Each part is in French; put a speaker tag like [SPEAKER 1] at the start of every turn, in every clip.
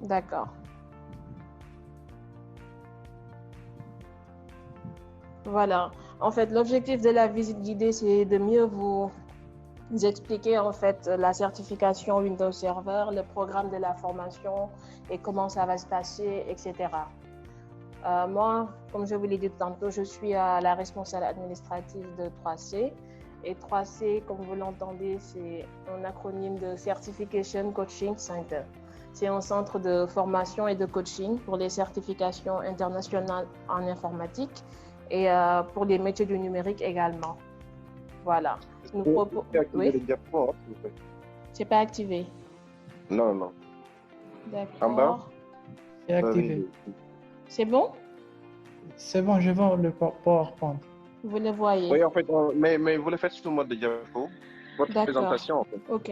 [SPEAKER 1] D'accord. Voilà. En fait, l'objectif de la visite guidée, c'est de mieux vous expliquer en fait la certification Windows Server, le programme de la formation et comment ça va se passer, etc. Moi, comme je vous l'ai dit tantôt, je suis la responsable administrative de 3C. Et 3C, comme vous l'entendez, c'est un acronyme de Certification Coaching Center. C'est un centre de formation et de coaching pour les certifications internationales en informatique et pour les métiers du numérique également. Voilà. Nous proposons.
[SPEAKER 2] Activer
[SPEAKER 1] Oui,
[SPEAKER 2] les diapos, hein, s'il vous plaît.
[SPEAKER 1] c'est pas activé.
[SPEAKER 2] Non, non. En bas,
[SPEAKER 1] D'accord.
[SPEAKER 3] C'est
[SPEAKER 2] vous avez
[SPEAKER 3] activé.
[SPEAKER 1] C'est bon?
[SPEAKER 3] C'est bon, je vois le PowerPoint.
[SPEAKER 1] Vous le voyez?
[SPEAKER 2] Oui, en fait, mais vous le faites sous mode de diapo. Votre
[SPEAKER 1] D'accord.
[SPEAKER 2] présentation, en fait.
[SPEAKER 1] Ok.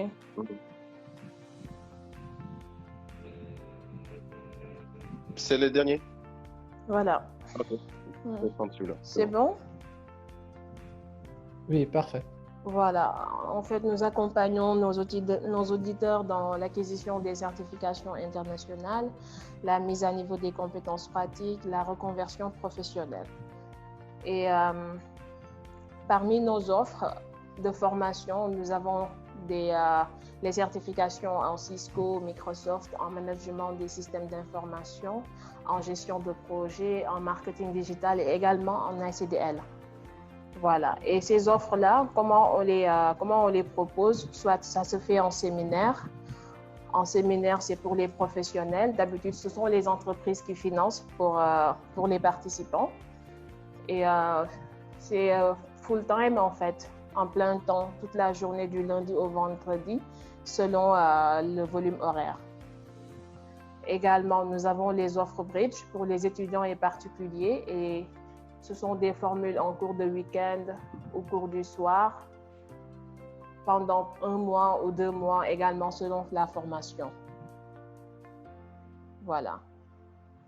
[SPEAKER 2] C'est le dernier.
[SPEAKER 1] Voilà.
[SPEAKER 2] Ok. Je vais prendre celui-là.
[SPEAKER 1] C'est bon?
[SPEAKER 3] Oui, parfait.
[SPEAKER 1] Voilà. En fait, nous accompagnons nos auditeurs dans l'acquisition des certifications internationales, la mise à niveau des compétences pratiques, la reconversion professionnelle. Et parmi nos offres de formation, nous avons les certifications en Cisco, Microsoft, en management des systèmes d'information, en gestion de projet, en marketing digital et également en ICDL. Voilà. Et ces offres-là, comment on les propose? Soit ça se fait en séminaire. En séminaire, c'est pour les professionnels. D'habitude, ce sont les entreprises qui financent pour les participants. Et c'est full-time en fait, en plein temps, toute la journée du lundi au vendredi, selon le volume horaire. Également, nous avons les offres bridge pour les étudiants et particuliers et ce sont des formules en cours de week-end, au cours du soir, pendant 1 mois ou 2 mois également selon la formation. Voilà.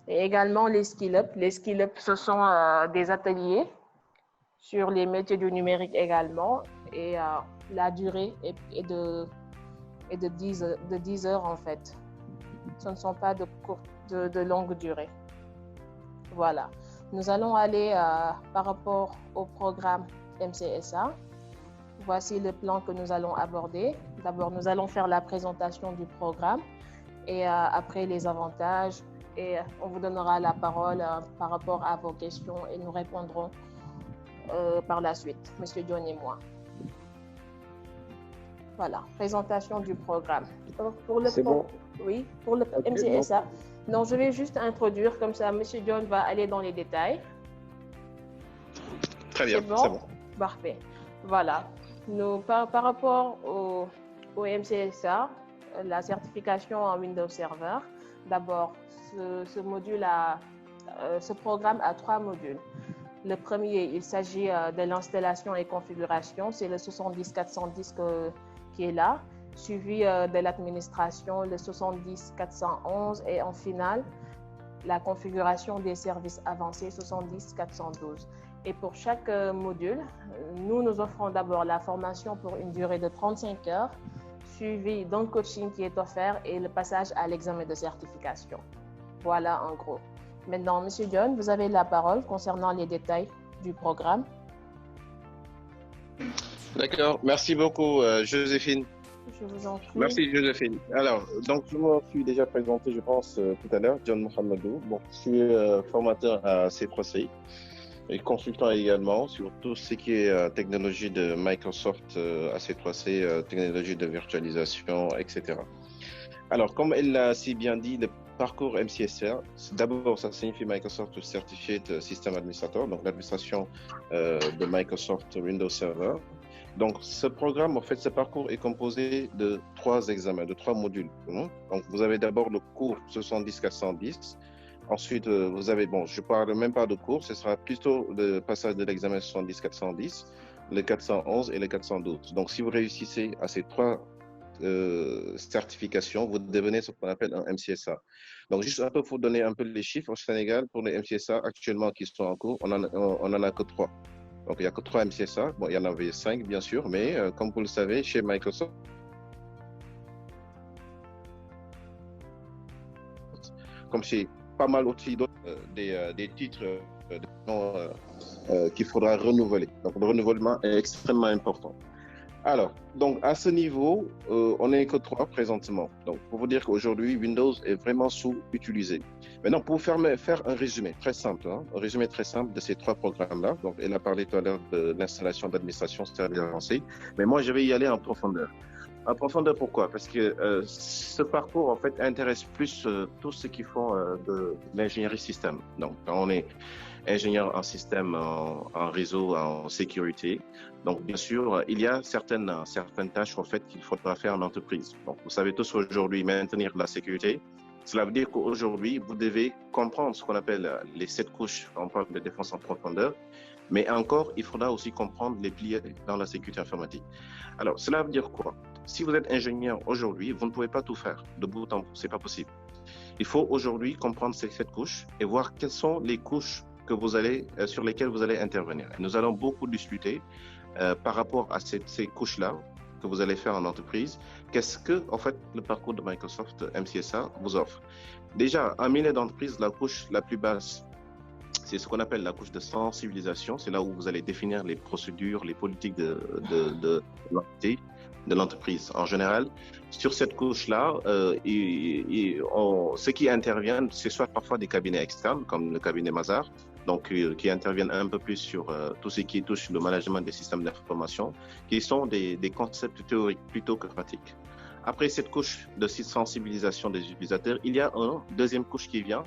[SPEAKER 1] Et également les skill-up. Les skill-up, ce sont des ateliers sur les métiers du numérique également et la durée est de 10 heures en fait. Ce ne sont pas de longue durée. Voilà. Nous allons aller par rapport au programme MCSA. Voici le plan que nous allons aborder. D'abord, nous allons faire la présentation du programme et après les avantages. Et on vous donnera la parole par rapport à vos questions et nous répondrons par la suite, Monsieur John et moi. Voilà, présentation du programme.
[SPEAKER 2] C'est bon.
[SPEAKER 1] Oui, pour le
[SPEAKER 2] Okay,
[SPEAKER 1] MCSA. Non, je vais juste introduire, comme ça, Monsieur John va aller dans les détails.
[SPEAKER 2] Très bien,
[SPEAKER 1] c'est bon?
[SPEAKER 2] c'est bon.
[SPEAKER 1] Parfait. Voilà. Nous, par rapport au MCSA, la certification en Windows Server, d'abord, ce programme a 3 modules. Le premier, il s'agit de l'installation et configuration, c'est le 70-410 qui est là, suivi de l'administration, le 70-411 et en finale, la configuration des services avancés 70-412. Et pour chaque module, nous offrons d'abord la formation pour une durée de 35 heures, suivi d'un coaching qui est offert et le passage à l'examen de certification. Voilà en gros. Maintenant, Monsieur John, vous avez la parole concernant les détails du programme.
[SPEAKER 2] D'accord, merci beaucoup Joséphine.
[SPEAKER 1] Je vous en prie.
[SPEAKER 2] Merci Joséphine. Alors, donc je me suis déjà présenté, je pense, tout à l'heure, John Mohamedou. Bon, je suis formateur à C3CI et consultant également sur tout ce qui est technologie de Microsoft à C3C, technologie de virtualisation, etc. Alors, comme elle l'a si bien dit, le parcours MCSR, d'abord, ça signifie Microsoft Certified System Administrator, donc l'administration de Microsoft Windows Server. Donc, ce programme, en fait, ce parcours est composé de 3 examens, de 3 modules. Donc, vous avez d'abord le cours 70-410. Ensuite, vous avez, bon, je ne parle même pas de cours, ce sera plutôt le passage de l'examen 70-410, le 411 et le 412. Donc, si vous réussissez à ces 3 certification, vous devenez ce qu'on appelle un MCSA. Donc, juste un peu pour donner un peu les chiffres, au Sénégal, pour les MCSA actuellement qui sont en cours, on en a que 3. Donc, il n'y a que 3 MCSA. Bon, il y en avait 5, bien sûr, mais comme vous le savez, chez Microsoft, comme c'est pas mal aussi d'autres des titres qu'il faudra renouveler. Donc, le renouvellement est extrêmement important. Alors, donc à ce niveau, on n'est que 3 présentement. Donc, pour vous dire qu'aujourd'hui, Windows est vraiment sous-utilisé. Maintenant, pour faire un résumé très simple, un résumé très simple de ces 3 programmes-là. Donc, elle a parlé tout à l'heure de l'installation d'administration service avancé, mais moi, je vais y aller en profondeur. En profondeur, pourquoi? Parce que ce parcours, en fait, intéresse plus tous ceux qui font de l'ingénierie système. Donc, quand on est ingénieur en système, en réseau, en sécurité. Donc, bien sûr, il y a certaines tâches, en fait, qu'il faudra faire en entreprise. Donc, vous savez tous aujourd'hui maintenir la sécurité. Cela veut dire qu'aujourd'hui, vous devez comprendre ce qu'on appelle les 7 couches, on parle de défense en profondeur. Mais encore, il faudra aussi comprendre les piliers dans la sécurité informatique. Alors, cela veut dire quoi? Si vous êtes ingénieur aujourd'hui, vous ne pouvez pas tout faire de bout en bout, c'est pas possible. Il faut aujourd'hui comprendre ces 7 couches et voir quelles sont les couches sur lesquelles vous allez intervenir. Nous allons beaucoup discuter par rapport à ces couches-là que vous allez faire en entreprise. Qu'est-ce que, en fait, le parcours de Microsoft MCSA vous offre? Déjà, en milieu d'entreprise, la couche la plus basse, c'est ce qu'on appelle la couche de sensibilisation. C'est là où vous allez définir les procédures, les politiques de l'entreprise en général. Sur cette couche-là, ceux qui interviennent, c'est soit parfois des cabinets externes, comme le cabinet Mazars, donc qui interviennent un peu plus sur tout ce qui touche le management des systèmes d'information, qui sont des concepts théoriques plutôt que pratiques. Après cette couche de sensibilisation des utilisateurs, il y a une deuxième couche qui vient,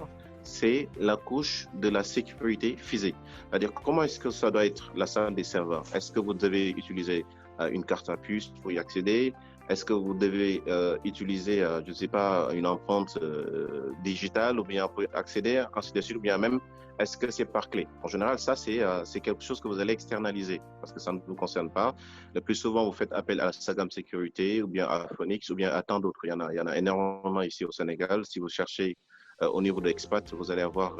[SPEAKER 2] c'est la couche de la sécurité physique. C'est-à-dire, comment est-ce que ça doit être la salle des serveurs? Est-ce que vous devez utiliser une carte à puce pour y accéder? Est-ce que vous devez utiliser, je ne sais pas, une empreinte digitale ou bien pour accéder, ainsi de suite, ou bien même, est-ce que c'est par clé? En général, ça, c'est quelque chose que vous allez externaliser parce que ça ne vous concerne pas. Le plus souvent, vous faites appel à Sagam Sécurité ou bien à Phoenix ou bien à tant d'autres. Il y en a énormément ici au Sénégal. Si vous cherchez au niveau de l'expat, vous allez avoir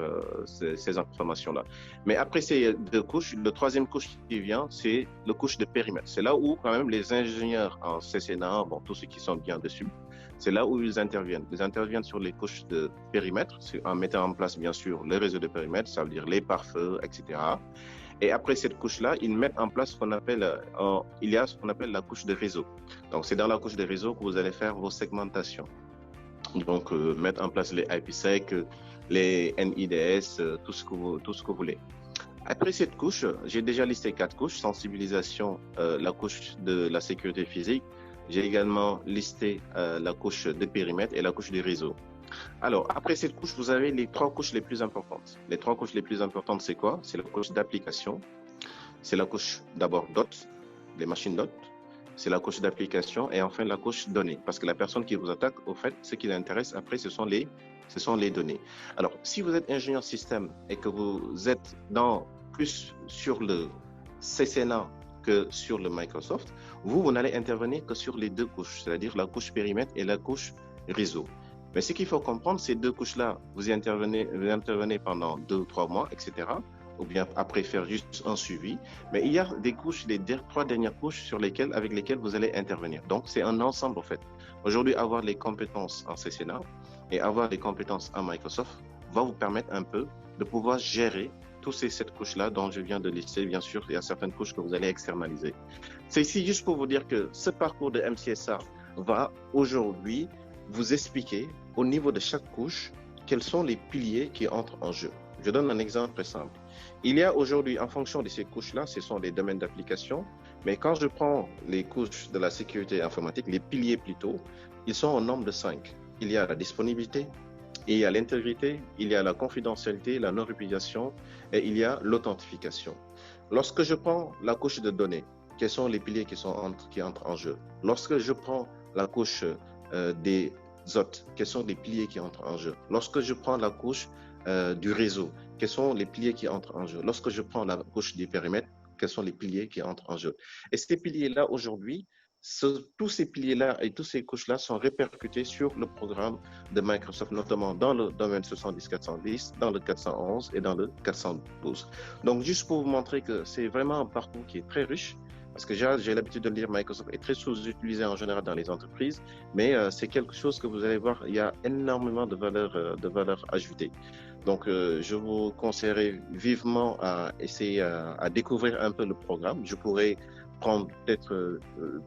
[SPEAKER 2] ces informations-là. Mais après ces 2 couches, le troisième couche qui vient, c'est le couche de périmètre. C'est là où quand même les ingénieurs en CCNA, bon, tous ceux qui sont bien dessus, c'est là où ils interviennent. Ils interviennent sur les couches de périmètre, en mettant en place bien sûr les réseaux de périmètre, ça veut dire les pare-feux, etc. Et après cette couche-là, ils mettent en place ce qu'on appelle, il y a ce qu'on appelle la couche de réseau. Donc c'est dans la couche de réseau que vous allez faire vos segmentations. Donc, mettre en place les IPsec, les NIDS, tout ce que vous voulez. Après cette couche, j'ai déjà listé 4 couches. Sensibilisation, la couche de la sécurité physique. J'ai également listé la couche de périmètre et la couche des réseaux. Alors, après cette couche, vous avez les 3 couches les plus importantes. Les 3 couches les plus importantes, c'est quoi? C'est la couche d'application. C'est la couche d'abord DOT, les machines DOT. C'est la couche d'application et enfin la couche données. Parce que la personne qui vous attaque, au fait, ce qui l'intéresse après, ce sont les données. Alors, si vous êtes ingénieur système et que vous êtes plus sur le CCNA que sur le Microsoft, vous n'allez intervenir que sur les 2 couches, c'est-à-dire la couche périmètre et la couche réseau. Mais ce qu'il faut comprendre, ces 2 couches-là, vous intervenez pendant 2 ou 3 mois, etc., ou bien après faire juste un suivi. Mais il y a des couches, les 3 dernières couches avec lesquelles vous allez intervenir. Donc, c'est un ensemble, en fait. Aujourd'hui, avoir les compétences en CCNA et avoir les compétences en Microsoft va vous permettre un peu de pouvoir gérer toutes ces 7 couches-là dont je viens de lister. Bien sûr, il y a certaines couches que vous allez externaliser. C'est ici juste pour vous dire que ce parcours de MCSA va aujourd'hui vous expliquer au niveau de chaque couche quels sont les piliers qui entrent en jeu. Je donne un exemple très simple. Il y a aujourd'hui, en fonction de ces couches-là, ce sont les domaines d'application, mais quand je prends les couches de la sécurité informatique, les piliers plutôt, ils sont au nombre de 5. Il y a la disponibilité, il y a l'intégrité, il y a la confidentialité, la non-répudiation et il y a l'authentification. Lorsque je prends la couche de données, quels sont les piliers qui entrent en jeu? Lorsque je prends la couche des autres, quels sont les piliers qui entrent en jeu? Lorsque je prends la couche du réseau, quels sont les piliers qui entrent en jeu? Lorsque je prends la couche du périmètre, quels sont les piliers qui entrent en jeu? Et ces piliers-là, aujourd'hui, tous ces piliers-là et toutes ces couches-là sont répercutés sur le programme de Microsoft, notamment dans le domaine 70-410, dans le 411 et dans le 412. Donc, juste pour vous montrer que c'est vraiment un parcours qui est très riche, Parce que j'ai l'habitude de le dire, Microsoft est très sous-utilisé en général dans les entreprises, mais c'est quelque chose que vous allez voir, il y a énormément de valeur ajoutée. Donc, je vous conseillerais vivement à essayer à découvrir un peu le programme. Je pourrais prendre peut-être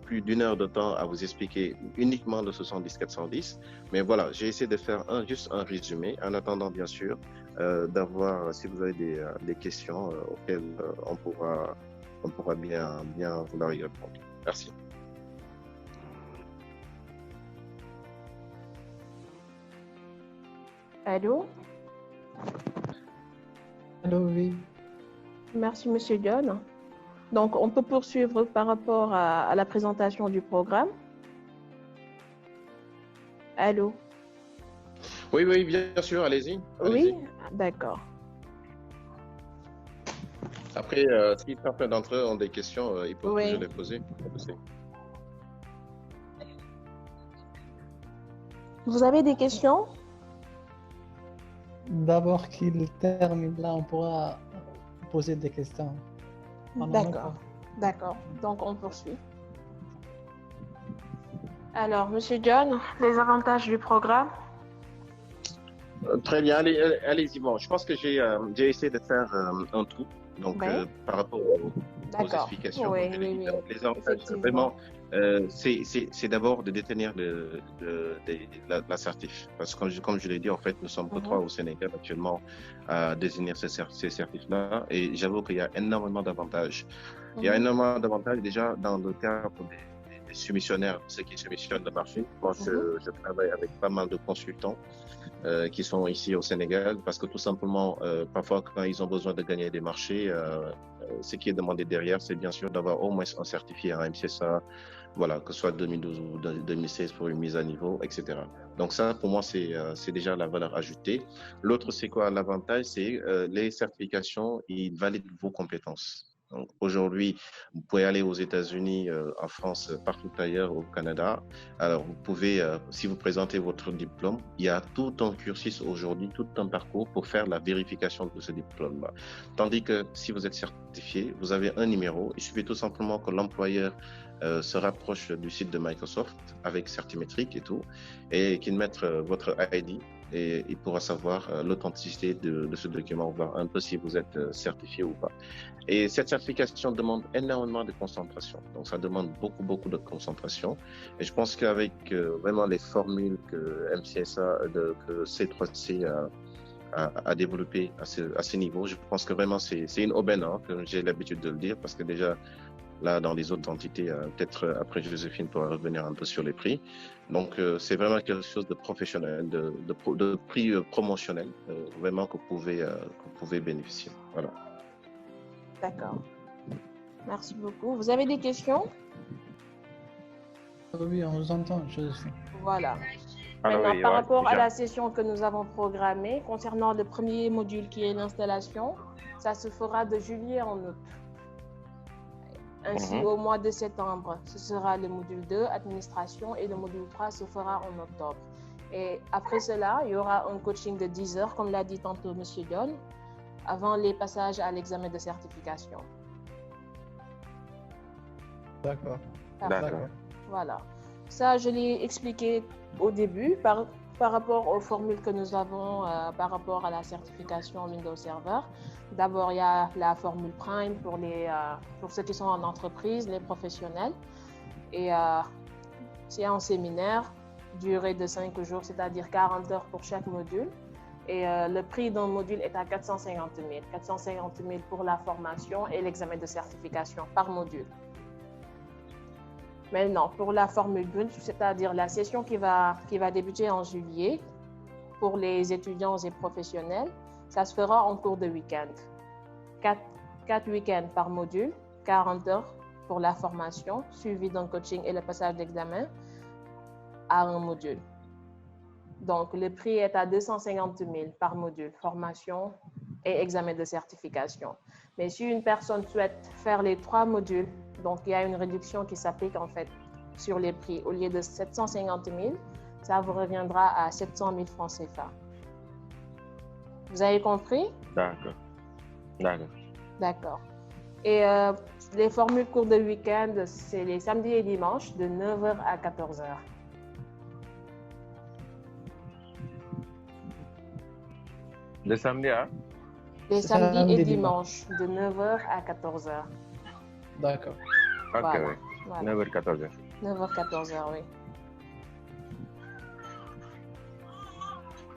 [SPEAKER 2] plus d'une heure de temps à vous expliquer uniquement le 70-410. Mais voilà, j'ai essayé de faire juste un résumé, en attendant bien sûr d'avoir, si vous avez des questions auxquelles on pourra bien vouloir y répondre. Merci.
[SPEAKER 1] Allô?
[SPEAKER 3] Allô, oui.
[SPEAKER 1] Merci, Monsieur John. Donc, on peut poursuivre par rapport à la présentation du programme. Allô?
[SPEAKER 2] Oui, bien sûr, allez-y.
[SPEAKER 1] Oui, d'accord.
[SPEAKER 2] Après, si certains d'entre eux ont des questions, ils peuvent toujours les poser.
[SPEAKER 1] Vous avez des questions?
[SPEAKER 3] D'abord qu'il termine là, on pourra poser des questions.
[SPEAKER 1] D'accord. Donc, on poursuit. Alors, Monsieur John, les avantages du programme?
[SPEAKER 2] Très bien, allez-y. Bon, je pense que j'ai essayé de faire un tout. Donc, par rapport aux explications, les avantages, vraiment, c'est d'abord de détenir la certif. Parce que, comme je l'ai dit, en fait, nous sommes que 3 au Sénégal actuellement à désigner ces certifs-là. Et j'avoue qu'il y a énormément d'avantages. Il y a énormément d'avantages déjà dans le cadre des soumissionnaires, ceux qui soumissionnent le marché. Moi, je travaille avec pas mal de consultants qui sont ici au Sénégal, parce que tout simplement, parfois, quand ils ont besoin de gagner des marchés, ce qui est demandé derrière, c'est bien sûr d'avoir au moins un certifié à MCSA, voilà, que ce soit 2012 ou 2016 pour une mise à niveau, etc. Donc ça, pour moi, c'est déjà la valeur ajoutée. L'autre, c'est quoi l'avantage? C'est les certifications, ils valident vos compétences. Donc aujourd'hui, vous pouvez aller aux États-Unis, en France, partout ailleurs, au Canada. Alors, vous pouvez, si vous présentez votre diplôme, il y a tout un cursus aujourd'hui, tout un parcours pour faire la vérification de ce diplôme-là. Tandis que si vous êtes certifié, vous avez un numéro. Il suffit tout simplement que l'employeur se rapproche du site de Microsoft avec Certimétrique et tout, et qu'il mette votre ID. Et il pourra savoir l'authenticité de ce document, voir un peu si vous êtes certifié ou pas. Et cette certification demande énormément de concentration. Donc, ça demande beaucoup de concentration. Et je pense qu'avec vraiment les formules que MCSA, que C3C a développé à ce niveau, je pense que vraiment c'est une aubaine, hein, que j'ai l'habitude de le dire, parce que déjà, là, dans les autres entités, peut-être après Joséphine pourra revenir un peu sur les prix. Donc, c'est vraiment quelque chose de professionnel, de prix promotionnel, vraiment que vous pouvez bénéficier. Voilà.
[SPEAKER 1] D'accord. Merci beaucoup. Vous avez des questions?
[SPEAKER 3] Oui, on vous entend, Joséphine.
[SPEAKER 1] Voilà. Maintenant, par rapport à la session que nous avons programmée, concernant le premier module qui est l'installation, ça se fera de juillet en août. Ainsi, au mois de septembre, ce sera le module 2, administration, et le module 3 se fera en octobre. Et après cela, il y aura un coaching de 10 heures, comme l'a dit tantôt M. John, avant les passages à l'examen de certification.
[SPEAKER 3] D'accord.
[SPEAKER 1] Voilà. Ça, je l'ai expliqué au début par rapport aux formules que nous avons par rapport à la certification Windows Server. D'abord, il y a la formule Prime pour ceux qui sont en entreprise, les professionnels. Et c'est un séminaire, durée de 5 jours, c'est-à-dire 40 heures pour chaque module. Et le prix d'un module est à 450 000. 450 000 pour la formation et l'examen de certification par module. Maintenant, pour la formule brute, c'est-à-dire la session qui va débuter en juillet pour les étudiants et professionnels, ça se fera en cours de week-end. 4 week-ends par module, 40 heures pour la formation, suivi d'un coaching et le passage d'examen à un module. Donc, le prix est à 250 000 par module, formation et examen de certification. Mais si une personne souhaite faire les 3 modules, donc il y a une réduction qui s'applique en fait sur les prix. Au lieu de 750 000, ça vous reviendra à 700 000 francs CFA. Vous avez compris?
[SPEAKER 2] D'accord.
[SPEAKER 1] D'accord. Et les formules cours de week-end, c'est les samedis et dimanches de 9h à 14h.
[SPEAKER 2] Le samedi, hein?
[SPEAKER 1] Les samedis et dimanches de 9h à 14h.
[SPEAKER 3] D'accord.
[SPEAKER 2] Ok,
[SPEAKER 1] Voilà.
[SPEAKER 2] oui.
[SPEAKER 1] Voilà.
[SPEAKER 2] 9h, 14h.
[SPEAKER 1] 9h, 14h, oui.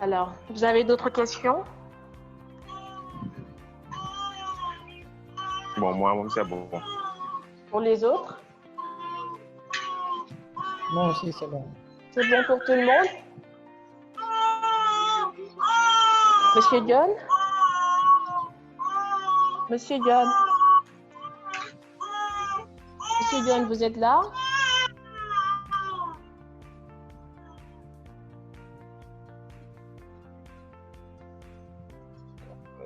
[SPEAKER 1] Alors, vous avez d'autres questions?
[SPEAKER 2] Bon, moi, c'est bon.
[SPEAKER 1] Pour les autres?
[SPEAKER 3] Moi aussi, c'est bon.
[SPEAKER 1] C'est bon pour tout le monde? Monsieur John? Monsieur John? Monsieur John, vous êtes là?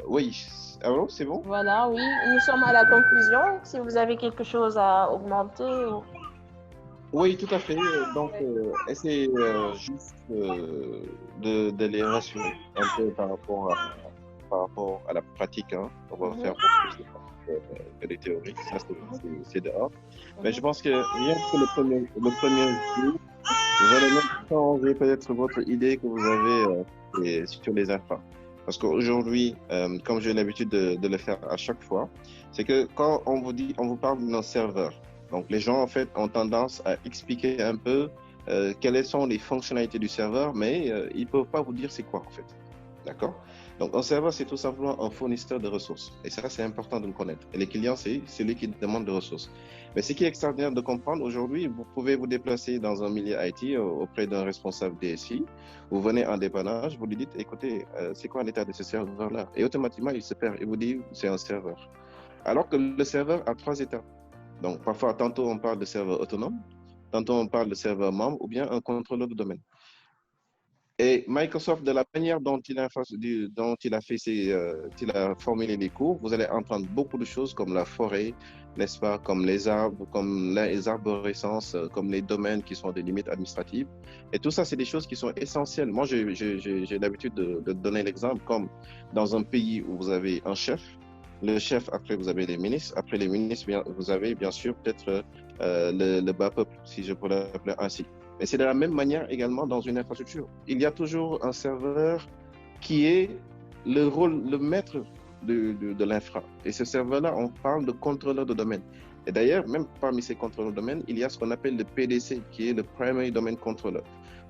[SPEAKER 2] Oui, alors c'est bon?
[SPEAKER 1] Voilà, oui, nous sommes à la conclusion. Si vous avez quelque chose à augmenter ou...
[SPEAKER 2] Oui, tout à fait. Donc, essayez juste de les rassurer un peu par rapport à la pratique. Hein. On va faire beaucoup plus que les théories. Ça, c'est dehors. Mais je pense que rien que le premier jour, vous allez même changer peut-être votre idée que vous avez sur les infras. Parce qu'aujourd'hui, comme j'ai l'habitude de le faire à chaque fois, c'est que quand on vous parle d'un serveur, donc les gens en fait ont tendance à expliquer un peu quelles sont les fonctionnalités du serveur, mais ils ne peuvent pas vous dire c'est quoi en fait. D'accord? Donc un serveur, c'est tout simplement un fournisseur de ressources. Et ça, c'est important de le connaître. Et les clients, c'est celui qui demande des ressources. Mais ce qui est extraordinaire de comprendre, aujourd'hui, vous pouvez vous déplacer dans un milieu IT auprès d'un responsable DSI. Vous venez en dépannage, vous lui dites, écoutez, c'est quoi l'état de ce serveur-là? Et automatiquement, il se perd. Il vous dit, c'est un serveur. Alors que le serveur a 3 étapes. Donc, parfois, tantôt, on parle de serveur autonome, tantôt, on parle de serveur membre ou bien un contrôleur de domaine. Et Microsoft, de la manière dont il a formulé les cours, vous allez entendre beaucoup de choses comme la forêt, n'est-ce pas, comme les arbres, comme les arborescences, comme les domaines qui sont des limites administratives. Et tout ça, c'est des choses qui sont essentielles. Moi, j'ai l'habitude de donner l'exemple comme dans un pays où vous avez un chef, le chef, après vous avez les ministres, après les ministres, vous avez bien sûr peut-être le bas peuple, si je pourrais l'appeler ainsi. Mais c'est de la même manière également dans une infrastructure. Il y a toujours un serveur qui est le maître de l'infra. Et ce serveur-là, on parle de contrôleur de domaine. Et d'ailleurs, même parmi ces contrôleurs de domaine, il y a ce qu'on appelle le PDC, qui est le Primary Domain Controller.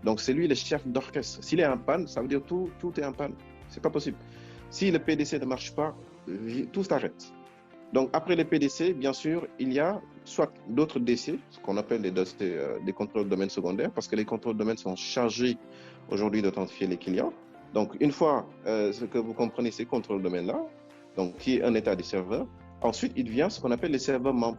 [SPEAKER 2] Donc c'est lui le chef d'orchestre. S'il est en panne, ça veut dire tout est en panne. C'est pas possible. Si le PDC ne marche pas, tout s'arrête. Donc, après les PDC, bien sûr, il y a soit d'autres DC, ce qu'on appelle des contrôles de domaine secondaires, parce que les contrôles de domaine sont chargés aujourd'hui d'authentifier les clients. Donc, une fois ce que vous comprenez ces contrôles de domaine-là, donc qui est un état des serveurs, ensuite, il vient ce qu'on appelle les serveurs membres.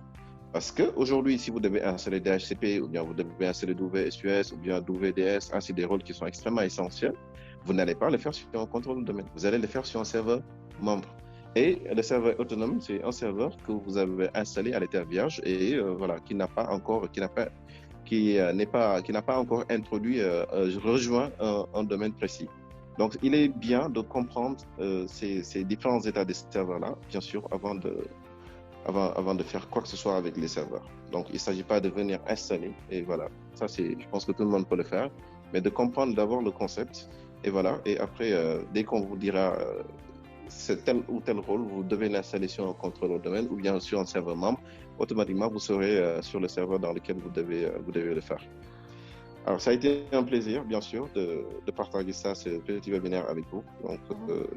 [SPEAKER 2] Parce qu'aujourd'hui, si vous devez installer DHCP, ou bien vous devez installer WSUS, ou bien WDS, ainsi des rôles qui sont extrêmement essentiels, vous n'allez pas le faire sur un contrôle de domaine. Vous allez le faire sur un serveur membre. Et le serveur autonome, c'est un serveur que vous avez installé à l'état vierge et voilà, qui n'a pas encore introduit, rejoint un domaine précis. Donc, il est bien de comprendre ces différents états des serveurs-là, bien sûr, avant de faire quoi que ce soit avec les serveurs. Donc, il ne s'agit pas de venir installer et voilà. Ça, je pense que tout le monde peut le faire, mais de comprendre d'abord le concept et voilà. Et après, dès qu'on vous dira c'est tel ou tel rôle, vous devez l'installer sur un contrôleur de domaine ou bien sur un serveur membre, automatiquement vous serez sur le serveur dans lequel vous devez le faire. Alors ça a été un plaisir, bien sûr, de partager ce petit webinaire avec vous. Donc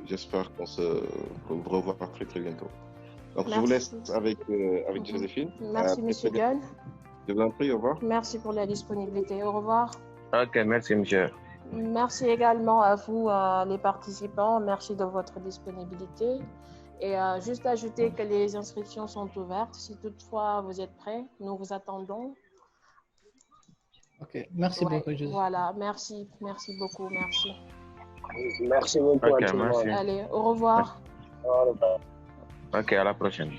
[SPEAKER 2] j'espère qu'on vous revoit très très bientôt. Donc je vous laisse avec Joséphine.
[SPEAKER 1] Merci Monsieur John.
[SPEAKER 2] Je vous en prie, au revoir.
[SPEAKER 1] Merci pour la disponibilité. Au revoir.
[SPEAKER 2] Ok, merci monsieur.
[SPEAKER 1] Merci également à vous, les participants. Merci de votre disponibilité. Et juste ajouter que les inscriptions sont ouvertes. Si toutefois vous êtes prêts, nous vous attendons.
[SPEAKER 3] Ok, merci beaucoup, José.
[SPEAKER 1] Voilà, merci beaucoup, merci.
[SPEAKER 4] Merci beaucoup à tout le monde.
[SPEAKER 1] Allez, au revoir.
[SPEAKER 4] Au revoir.
[SPEAKER 2] Ok, à la prochaine.